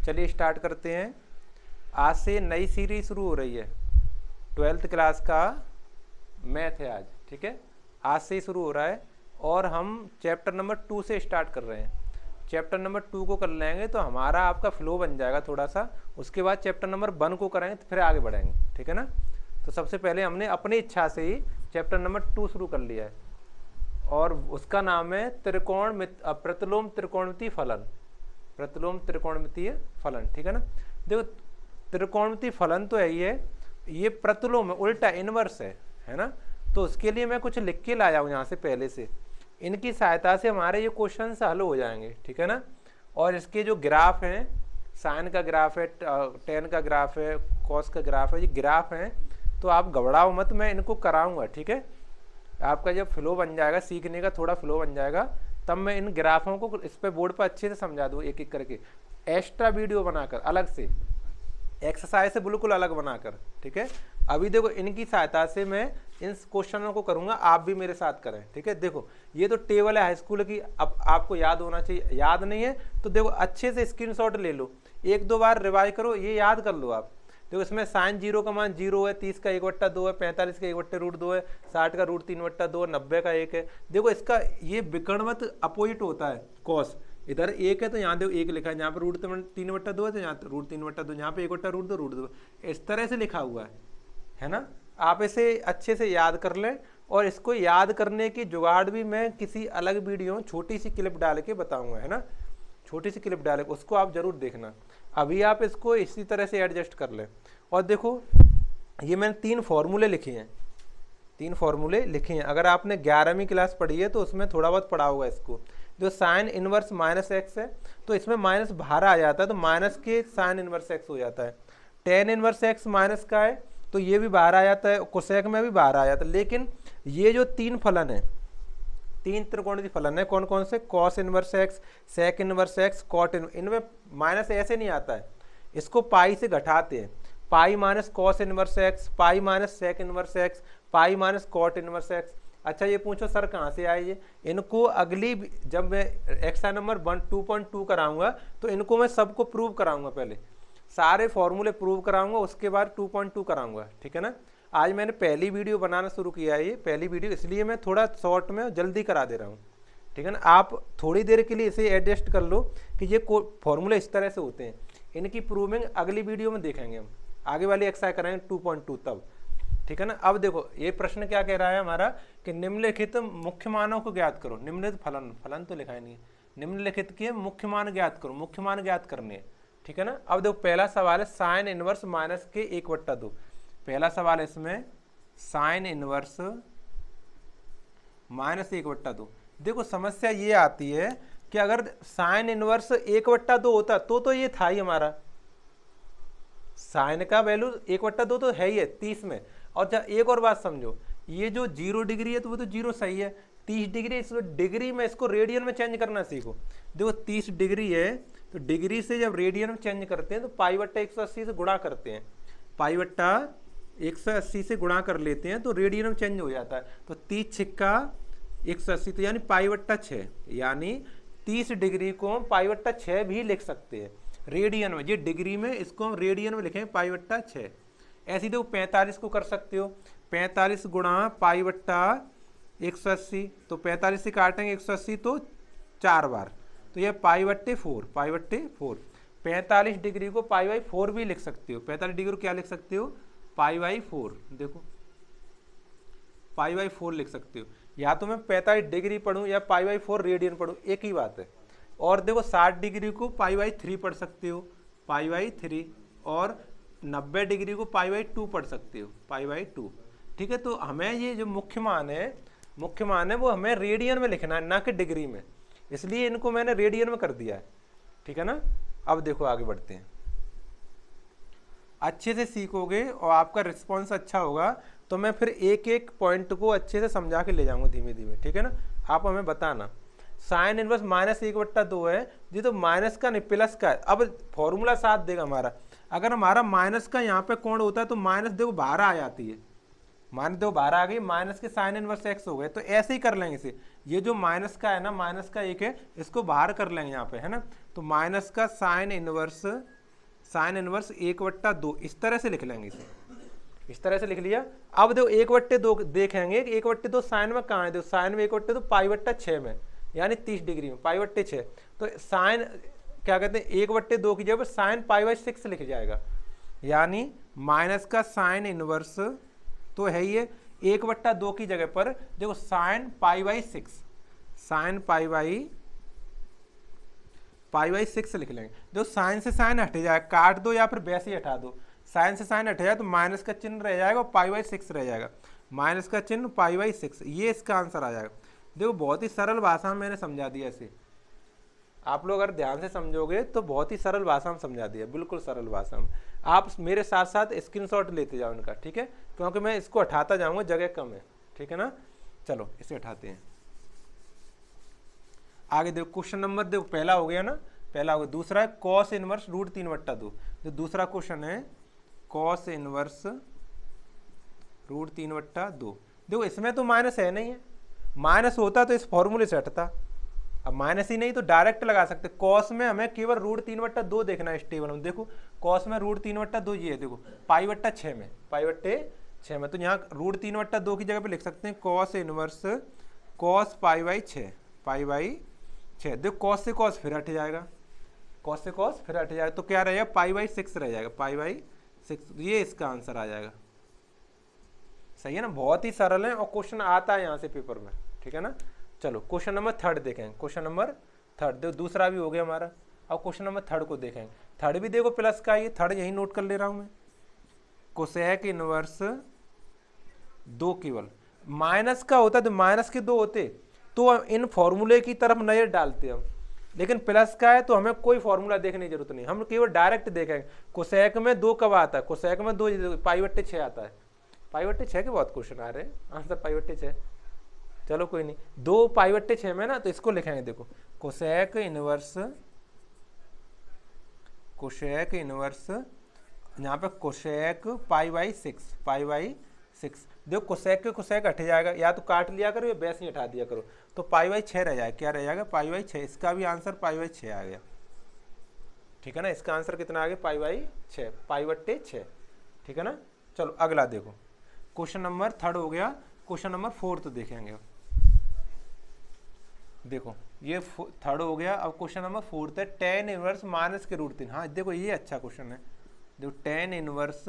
चलिए स्टार्ट करते हैं। आज से नई सीरीज शुरू हो रही है, 12th क्लास का मैथ है आज। ठीक है, आज से ही शुरू हो रहा है और हम चैप्टर नंबर 2 से स्टार्ट कर रहे हैं। चैप्टर नंबर 2 को कर लेंगे तो हमारा आपका फ्लो बन जाएगा थोड़ा सा। उसके बाद चैप्टर नंबर 1 को करेंगे तो फिर आगे बढ़ेंगे। ठीक है ना। तो सबसे पहले हमने अपनी इच्छा से ही चैप्टर नंबर 2 शुरू कर लिया है और उसका नाम है प्रतिलोम त्रिकोणमितीय फलन। प्रतिलोम त्रिकोणमितीय फलन। ठीक है ना। देखो, त्रिकोणमितीय फलन तो है ये प्रतिलोम है, उल्टा इनवर्स है ना। तो उसके लिए मैं कुछ लिख के लाया हूँ यहाँ से पहले से। इनकी सहायता से हमारे ये क्वेश्चन हल हो जाएंगे। ठीक है ना। और इसके जो ग्राफ हैं, साइन का ग्राफ है, टेन का ग्राफ है, कॉस का ग्राफ है, ये ग्राफ हैं। तो आप घबराओ मत, मैं इनको कराऊंगा। ठीक है, आपका जब फ्लो बन जाएगा, सीखने का थोड़ा फ्लो बन जाएगा, तब मैं इन ग्राफों को इस पे बोर्ड पर अच्छे से समझा दूँ एक एक करके, एक्स्ट्रा वीडियो बनाकर अलग से, एक्सरसाइज से बिल्कुल अलग बनाकर। ठीक है, अभी देखो इनकी सहायता से मैं इन क्वेश्चनों को करूंगा, आप भी मेरे साथ करें। ठीक है, देखो ये तो टेबल है हाई स्कूल की, अब आपको याद होना चाहिए। याद नहीं है तो देखो अच्छे से स्क्रीनशॉट ले लो, एक दो बार रिवाइज करो, ये याद कर लो आप। देखो इसमें साइन 0 का मान 0 है, 30 का 1/2 है, 45 का 1/√2 है, 60 का √3/2, 90 का 1 है। देखो इसका ये विकर्णवत अपोजिट होता है कॉस। इधर 1 है तो यहाँ देखो 1 लिखा है, यहाँ पर √3/2 है तो यहाँ √3/2, यहाँ पे 1/√2, इस तरह से लिखा हुआ है ना। आप इसे अच्छे से याद कर लें और इसको याद करने की जुगाड़ भी मैं किसी अलग वीडियो छोटी सी क्लिप डाल के बताऊंगा, है ना। छोटी सी क्लिप डाले, उसको आप जरूर देखना। अभी आप इसको इसी तरह से एडजस्ट कर लें। और देखो ये मैंने 3 फॉर्मूले लिखे हैं, 3 फॉर्मूले लिखे हैं। अगर आपने 11वीं क्लास पढ़ी है तो उसमें थोड़ा बहुत पढ़ा होगा इसको। जो साइन इनवर्स -x है तो इसमें माइनस बाहर आ जाता है, तो माइनस के साइन इनवर्स x हो जाता है। टेन इनवर्स x माइनस का है तो ये भी बाहर आ जाता है, कोसेक में भी बाहर आ जाता है। लेकिन ये जो 3 फलन है, 3 त्रिकोणमितीय फलन है, कौन कौन से, cos inverse x, sec inverse x, cot इनमें माइनस ऐसे नहीं आता है, इसको पाई से घटाते हैं। Pi minus cos inverse x, pi minus sec inverse x, pi minus cot inverse x। अच्छा ये पूछो सर कहाँ से आए ये, इनको अगली जब मैं एक्सरसाइज नंबर 2.2 कराऊंगा तो इनको मैं सबको प्रूव कराऊंगा, पहले सारे फॉर्मूले प्रूव कराऊंगा, उसके बाद 2.2 कराऊंगा। ठीक है ना। आज मैंने पहली वीडियो बनाना शुरू किया है, ये पहली वीडियो, इसलिए मैं थोड़ा शॉर्ट में जल्दी करा दे रहा हूँ। ठीक है ना। आप थोड़ी देर के लिए इसे एडजस्ट कर लो कि ये फॉर्मूले इस तरह से होते हैं। इनकी प्रूविंग अगली वीडियो में देखेंगे हम, आगे वाली एक्सरसाइज करेंगे 2.2 तब। ठीक है ना। अब देखो ये प्रश्न क्या कह रहा है हमारा कि निम्नलिखित मुख्य मानों को ज्ञात करो। निम्नलिखित फलन तो लिखा ही नहीं है, निम्नलिखित के मुख्य मान ज्ञात करो, मुख्य मान ज्ञात करने हैं। ठीक है ना। अब देखो पहला सवाल है साइन इनवर्स माइनस के 1/2। पहला सवाल है इसमें साइन इनवर्स माइनस 1/2। देखो समस्या ये आती है कि अगर साइन इनवर्स 1/2 होता तो ये था ही हमारा, साइन का वैल्यू 1/2 तो है ही है 30 में। और जब एक और बात समझो, ये जो 0 डिग्री है तो वो तो 0 सही है, 30 डिग्री, इसको डिग्री में, इसको रेडियन में चेंज करना सीखो। देखो 30 डिग्री है तो डिग्री से जब रेडियन में चेंज करते हैं तो π/180 से गुणा करते हैं, π/180 से गुणा कर लेते हैं तो रेडियन में चेंज हो जाता है। तो 30 छिक्का 180 तो यानी π/6, यानी 30 डिग्री को हम π/6 भी लिख सकते हैं रेडियन में। ये डिग्री में, इसको हम रेडियन में लिखेंगे π/6। ऐसी देखो 45 को कर सकते हो, 45 गुणा π/180, तो 45 से काटेंगे 180 तो 4 बार, तो यह π/4, π/4। 45 डिग्री को π/4 भी लिख सकते हो। 45 डिग्री को क्या लिख सकते हो, π/4। देखो π/4 लिख सकते हो, या तो मैं 45 डिग्री पढ़ूं या π/4 रेडियन पढ़ूं, एक ही बात है। और देखो 60 डिग्री को π/3 पढ़ सकते हो, π/3, और 90 डिग्री को π/2 पढ़ सकते हो, π/2। ठीक है। तो हमें ये जो मुख्य मान है वो हमें रेडियन में लिखना है, ना कि डिग्री में, इसलिए इनको मैंने रेडियन में कर दिया है। ठीक है ना। अब देखो आगे बढ़ते हैं, अच्छे से सीखोगे और आपका रिस्पॉन्स अच्छा होगा तो मैं फिर एक एक पॉइंट को अच्छे से समझा के ले जाऊंगा धीमे धीमे। ठीक है ना। आप हमें बताना साइन इनवर्स माइनस 1/2 है जी, तो माइनस का नहीं प्लस का है। अब फॉर्मूला साथ देगा हमारा, अगर हमारा माइनस का यहाँ पे कोण होता है तो माइनस देखो बाहर आ जाती है, माइनस दो बाहर आ गई, माइनस के साइन इनवर्स एक्स हो गए। तो ऐसे ही कर लेंगे इसे, ये जो माइनस का है ना, माइनस का एक है, इसको बाहर कर लेंगे यहाँ पे, है ना। तो माइनस का साइन इनवर्स 1/2 इस तरह से लिख लेंगे इसे, इस तरह से लिख लिया। अब देखो 1/2 देखेंगे, 1/2 साइन में कहाँ है, देखो साइन में 1/2 π/6 में, यानी 30 डिग्री में, π/6। तो साइन क्या कहते हैं, 1/2 की जगह पर साइन π/6 लिख जाएगा, यानी माइनस का साइन इनवर्स तो है ये 1/2 की जगह पर देखो साइन π/6, साइन π/6 लिख लेंगे। देखो साइन से साइन हट जाएगा, काट दो या फिर वैसे ही हटा दो, साइन से साइन हट जाए तो माइनस का चिन्ह रह जाएगा और π/6 रह जाएगा, माइनस का चिन्ह π/6, ये इसका आंसर आ जाएगा। देखो बहुत ही सरल भाषा में मैंने समझा दिया इसे, आप लोग अगर ध्यान से समझोगे तो बहुत ही सरल भाषा में समझा दिया, बिल्कुल सरल भाषा में। आप मेरे साथ साथ स्क्रीनशॉट लेते जाओ इनका, ठीक है, क्योंकि मैं इसको हटाता जाऊंगा, जगह कम है, ठीक है ना। चलो इसे हटाते हैं, आगे देखो क्वेश्चन नंबर, देखो पहला हो गया ना, पहला हो गया। दूसरा है कॉस इनवर्स √3/2, जो दूसरा क्वेश्चन है कॉस इनवर्स √3/2। देखो इसमें तो माइनस है नहीं है, माइनस होता तो इस फॉर्मूले से हटता, अब माइनस ही नहीं तो डायरेक्ट लगा सकते। कॉस में हमें केवल √3/2 देखना है इस टेबल में। देखो कॉस में √3/2 ये है, देखो π/6 में, π/6 में, तो यहाँ √3/2 की जगह पे लिख सकते हैं कॉस इनवर्स कॉस π/6, π/6। देखो कॉस से कॉस फिर हट जाएगा, कॉस से कॉस फिर हट जाएगा, तो क्या रहेगा, π/6 रह जाएगा, π/6, ये इसका आंसर आ जाएगा। सही है ना, बहुत ही सरल है और क्वेश्चन आता है यहाँ से पेपर में, ठीक है ना। चलो क्वेश्चन नंबर 3 देखेंगे, क्वेश्चन नंबर 3 देखो दूसरा भी हो गया हमारा। अब क्वेश्चन नंबर 3 को देखेंगे, 3 भी देखो प्लस का, ये 3 यही नोट कर ले रहा हूँ मैं। कोसेक इनवर्स 2 केवल माइनस का होता तो माइनस के 2 होते तो इन फॉर्मूले की तरफ नजर डालते हम, लेकिन प्लस का है तो हमें कोई फॉर्मूला देखने की जरूरत नहीं, हम केवल डायरेक्ट देखेंगे। कोसेक में 2 कब आता है, कोसेक में 2 π/6 आता है, π/6 के बहुत क्वेश्चन आ रहे हैं, आंसर π/6। चलो कोई नहीं, 2 π/6 में ना, तो इसको लिखेंगे, देखो कोसेक इनवर्स यहाँ पे कोसेक π/6, π/6। देखो कोसेक के कोसेक हट जाएगा, या तो काट लिया करो या वैसे ही हटा दिया करो, तो π/6 रह जाएगा, क्या रह जाएगा, π/6। इसका भी आंसर π/6 आ गया, ठीक है ना। इसका आंसर कितना आ गया, π/6, π/6, ठीक है ना। चलो अगला देखो, क्वेश्चन नंबर 3 हो गया। क्वेश्चन नंबर 4 तो देखेंगे, देखो ये 3 हो गया। अब क्वेश्चन नंबर 4 है tan इनवर्स माइनस के √3। हाँ देखो ये अच्छा क्वेश्चन है, देखो tan इनवर्स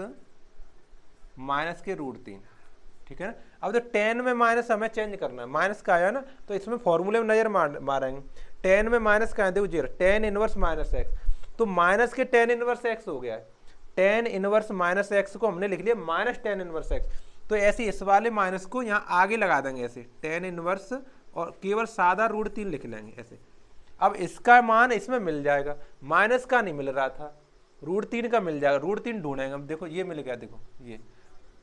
माइनस के √3, ठीक है ना। अब तो tan में माइनस हमें चेंज करना है, माइनस का आया ना, तो इसमें फॉर्मूले में नजर मारेंगे। tan में माइनस का है, देखो 0, tan इनवर्स माइनस एक्स, तो माइनस के tan इनवर्स एक्स हो गया है। tan इनवर्स माइनस एक्स को हमने लिख लिया माइनस tan इनवर्स एक्स, तो ऐसे इस वाले माइनस को यहाँ आगे लगा देंगे ऐसे, tan इनवर्स और केवल सादा √3 लिख लेंगे ऐसे। अब इसका मान इसमें मिल जाएगा, माइनस का नहीं मिल रहा था, √3 का मिल जाएगा, √3 ढूंढेंगे। अब देखो ये मिल गया, देखो ये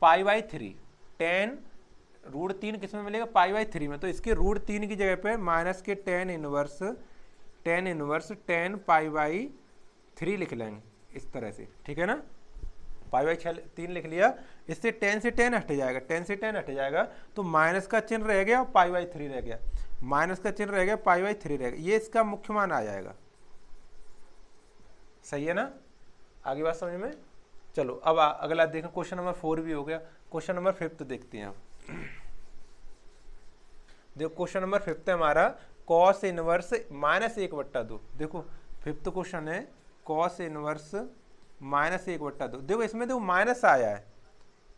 π/3, tan √3 किस में मिलेगा, π/3 में, तो इसके √3 की जगह पे माइनस के tan इनवर्स tan π/3 लिख लेंगे इस तरह से, ठीक है ना। π/3 लिख लिया, इससे tan से tan हट जाएगा, tan से tan हट जाएगा, तो माइनस का चिन्ह रह गया और π/3 रह गया, माइनस का चिन्ह रह गया, π/3 रह गया, ये इसका मुख्य मान आ जाएगा। सही है ना, आगे बात समझ में। चलो अब अगला देखें, क्वेश्चन नंबर 4 भी हो गया। क्वेश्चन नंबर 5 देखते हैं। देखो क्वेश्चन नंबर 5 है हमारा कॉस इनवर्स -1/2। देखो 5th क्वेश्चन है कॉस इनवर्स -1/2। देखो इसमें देखो माइनस आया है,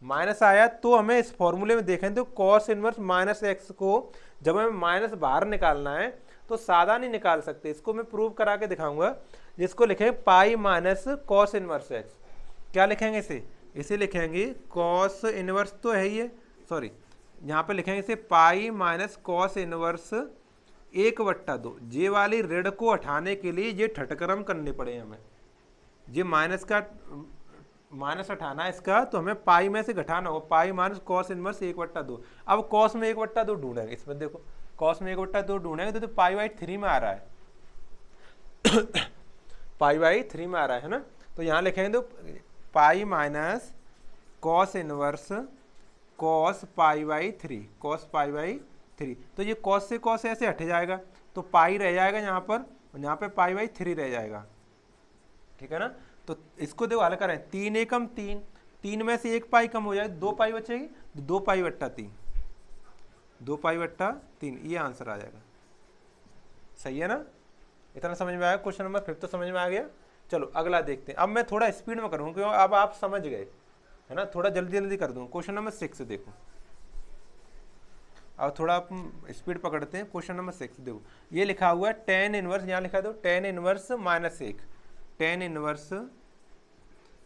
माइनस आया तो हमें इस फॉर्मूले में देखें, तो कॉस इनवर्स माइनस एक्स को जब हमें माइनस बाहर निकालना है तो सादा नहीं निकाल सकते, इसको मैं प्रूव करा के दिखाऊंगा। जिसको लिखेंगे पाई माइनस कॉस इनवर्स एक्स, क्या लिखेंगे इसे लिखेंगे कॉस इनवर्स तो है ये, सॉरी यहाँ पे लिखेंगे इसे पाई माइनस कॉस इनवर्स 1/2। जे वाली ऋण को हटाने के लिए ये ठटकरम करने पड़े हमें, ये माइनस हटाना है इसका, तो हमें पाई में से घटाना होगा, पाई माइनस कॉस इनवर्स 1/2। अब कॉस में 1/2 ढूंढेंगे, इसमें देखो कॉस में 1/2 ढूंढेंगे तो π/3 में आ रहा है π/3 में आ रहा है ना। तो यहाँ लिखेंगे तो पाई minus cos inverse cos pi by 3, cos pi by 3। तो ये कॉस से कॉस ऐसे हट जाएगा, तो पाई रह जाएगा यहाँ पर, यहाँ पे पाई बाई 3 रह जाएगा, ठीक है ना। तो इसको देखो हल करें, 3 एकम 3, 3 में से 1 पाई कम हो जाएगी, 2 पाई बचेगी, 2 पाई बट्टा 3, 2 पाई बट्टा 3, ये आंसर आ जाएगा। सही है ना, इतना समझ में आया। क्वेश्चन नंबर 5 तो समझ में आ गया। चलो अगला देखते हैं। अब मैं थोड़ा स्पीड में करूँगा क्योंकि अब आप समझ गए, है ना, थोड़ा जल्दी जल्दी कर दूँ। क्वेश्चन नंबर 6 देखो, अब थोड़ा आप स्पीड पकड़ते हैं। क्वेश्चन नंबर 6 देखो, ये लिखा हुआ है टेन इनवर्स, यहाँ लिखा दो tan inverse minus 1, tan inverse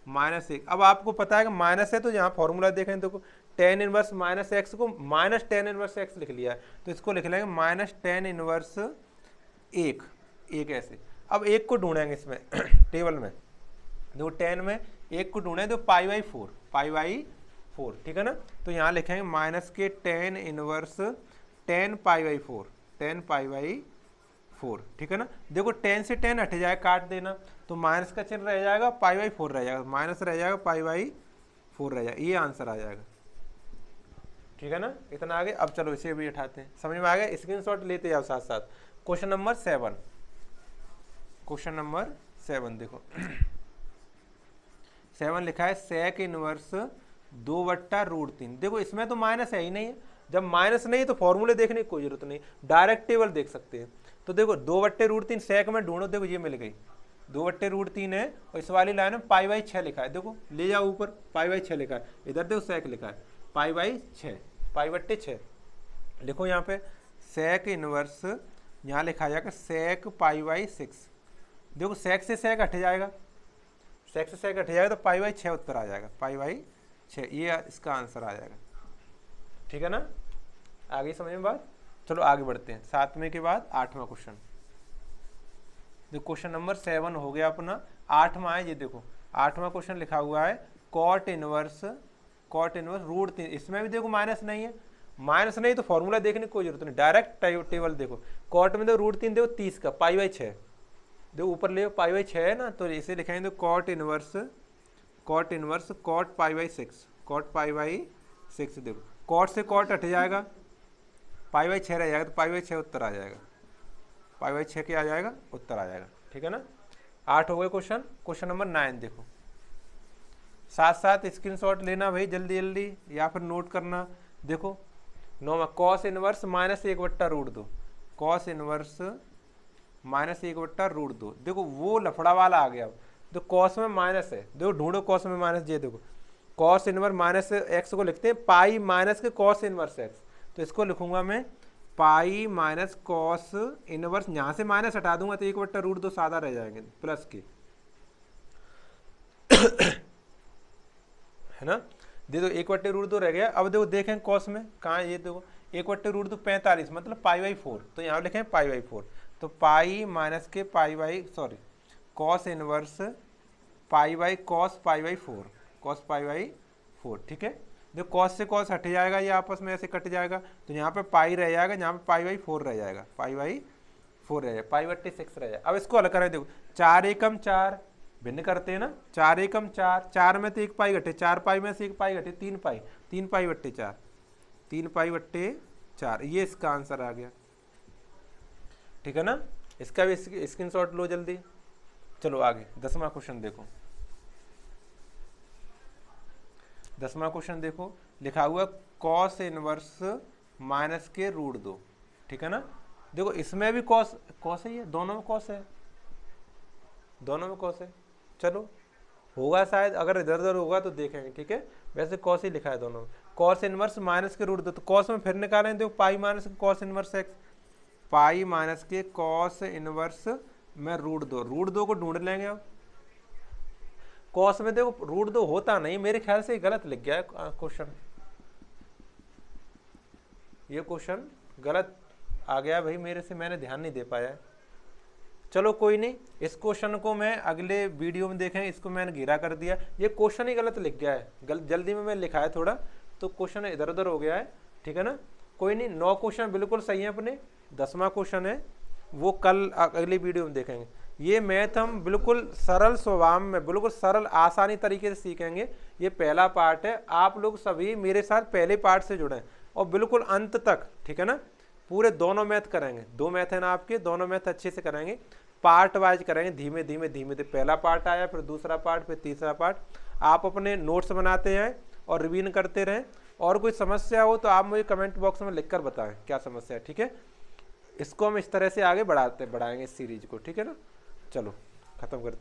minus 1। अब आपको पता है कि माइनस है तो यहाँ फॉर्मूला देखें, देखो टेन इनवर्स माइनस एक्स को माइनस टेन इनवर्स एक्स लिख लिया है, तो इसको लिख लेंगे माइनस टेन इनवर्स 1, ऐसे। अब 1 को ढूंढेंगे इसमें टेबल में, देखो 10 में 1 को ढूंढे तो पाई बाई 4, पाई बाई 4, ठीक है ना। तो यहाँ लिखेंगे माइनस के 10 inverse 10 pi by 4, 10 pi by 4, ठीक है ना। देखो 10 से 10 हट जाए, काट देना, तो माइनस का चिन्ह रह जाएगा, पाई बाई 4 रह जाएगा, माइनस रह जाएगा, पाई बाई 4 रह जाएगा, ये आंसर आ जाएगा, ठीक है ना। इतना आगे। अब चलो इसे भी उठाते हैं, समझ में आ गया, स्क्रीनशॉट लेते जाओ साथ साथ। क्वेश्चन नंबर 7, क्वेश्चन नंबर 7 देखो 7 लिखा है सेक इनवर्स 2/√3। देखो इसमें तो माइनस है ही नहीं है, जब माइनस नहीं है तो फॉर्मूले देखने की कोई जरूरत नहीं, डायरेक्ट टेबल देख सकते हैं। तो देखो 2/√3 सेक में ढूंढो, देखो ये मिल गई 2/√3 है, और इस वाली लाइन में पाई बाई 6 लिखा है, देखो ले जाओ ऊपर, पाई बाई 6 लिखा है, इधर देखो सेक लिखा है, पाई बाई 6, पाई बट्टे 6 लिखो यहाँ पे। सेक इनवर्स यहाँ लिखा जाएगा सेक पाई बाई 6, देखो सेक से सेक हट जाएगा, सेक से सेक हट जाएगा तो पाई बाई 6 उत्तर आ जाएगा, पाई बाई 6, ये इसका आंसर आ जाएगा, ठीक है ना। आगे समझ में बात। चलो आगे बढ़ते हैं, 7वें के बाद 8वां क्वेश्चन। देखो क्वेश्चन नंबर 7 हो गया अपना, 8वां है ये, देखो 8वां क्वेश्चन लिखा हुआ है कॉट इनवर्स √3। इसमें भी देखो माइनस नहीं है, माइनस नहीं तो फॉर्मूला देखने की कोई जरूरत नहीं, डायरेक्ट टेबल देखो। कॉट में देखो √3 देखो 30 का, पाई बाई 6 देखो ऊपर ले, पाई बाई 6 है ना, तो इसे लिखेंगे cot inverse cot pi by 6, cot pi by 6। देखो कॉट से कॉट हट जाएगा, पाई बाई 6 रह जाएगा, तो पाई बाई 6 उत्तर आ जाएगा, पाई बाई 6 के आ जाएगा, उत्तर आ जाएगा, ठीक है ना। 8 हो गए क्वेश्चन। क्वेश्चन नंबर 9 देखो, साथ साथ स्क्रीनशॉट लेना भाई जल्दी जल्दी, या फिर नोट करना। देखो 9 cos inverse minus 1/√2, cos inverse minus 1/√2। देखो वो लफड़ा वाला आ गया, तो कॉस में माइनस है, देखो ढूंढो कॉस में माइनस, ये देखो कॉस इनवर्स माइनस एक्स को लिखते हैं पाई माइनस के कॉस इनवर्स एक्स, तो इसको लिखूंगा मैं पाई माइनस कॉस इनवर्स, यहाँ से माइनस हटा दूंगा तो 1/√2 सादा रह जाएंगे प्लस के, है ना। देखो 1/√2 रह गया। अब देखो देखें कॉस में कहाँ, ये देखो 1/√2 45, मतलब पाई बाई 4, तो यहाँ लिखें पाई बाई 4, तो पाई माइनस के pi by cos inverse pi by cos pi by 4, cos pi by 4, ठीक है। देखो कॉस से कॉस हट जाएगा, ये आपस में ऐसे कट जाएगा, तो यहाँ पे पाई रह जाएगा, यहाँ पे पाई बाई 4 रह जाएगा, पाई बाई 4 रह जाएगा, पाई बट्टे 6 रह जाएगा। अब इसको हल करें, देखो 4 एकम 4 भिन्न करते हैं ना, 4 एकम 4, 4 में तो 1 पाई घटे, 4 पाई में से 1 पाई घटे, 3 पाई, 3 पाई बट्टे 4, 3 पाई बट्टे 4, ये इसका आंसर आ गया, ठीक है ना। इसका भी स्क्रीनशॉट लो जल्दी। चलो आगे 10वां क्वेश्चन देखो, 10वां क्वेश्चन देखो लिखा हुआ कॉस इनवर्स माइनस के √2, ठीक है ना। देखो इसमें भी कॉस ही है, दोनों में कॉस है, दोनों में कॉस है। चलो होगा शायद, अगर इधर उधर होगा तो देखेंगे, ठीक है। वैसे कॉस ही लिखा है दोनों में, कॉस इनवर्स माइनस के √2, तो कॉस में फिर निकालें, देखो पाई माइनस के cos inverse x, pi minus के कॉस इनवर्स में √2 को ढूंढ लेंगे। अब कॉस में देखो √2 होता नहीं, मेरे ख्याल से गलत लिख गया है क्वेश्चन, ये क्वेश्चन गलत आ गया भाई मेरे से, मैंने ध्यान नहीं दे पाया है। चलो कोई नहीं, इस क्वेश्चन को मैं अगले वीडियो में देखें, इसको मैंने घेरा कर दिया, ये क्वेश्चन ही गलत लिख गया है, जल्दी में मैं लिखा है थोड़ा, तो क्वेश्चन इधर उधर हो गया है, ठीक है ना। कोई नहीं, 9 क्वेश्चन बिल्कुल सही है अपने, 10वां क्वेश्चन है वो कल अगली वीडियो में देखेंगे। ये मैथ हम बिल्कुल सरल स्वभाव में, बिल्कुल सरल आसानी तरीके से सीखेंगे। ये पहला पार्ट है, आप लोग सभी मेरे साथ पहले पार्ट से जुड़े और बिल्कुल अंत तक, ठीक है ना। पूरे दोनों मैथ करेंगे, 2 मैथ है ना आपके, दोनों मैथ अच्छे से करेंगे, पार्ट वाइज करेंगे, धीमे धीमे धीमे धीमे। पहला पार्ट आया, फिर दूसरा पार्ट, फिर तीसरा पार्ट। आप अपने नोट्स बनाते जाएं और रिवीजन करते रहें। और कोई समस्या हो तो आप मुझे कमेंट बॉक्स में लिखकर बताएं क्या समस्या है, ठीक है। इसको हम इस तरह से आगे बढ़ाएंगे इस सीरीज को, ठीक है ना। चलो खत्म करते हैं।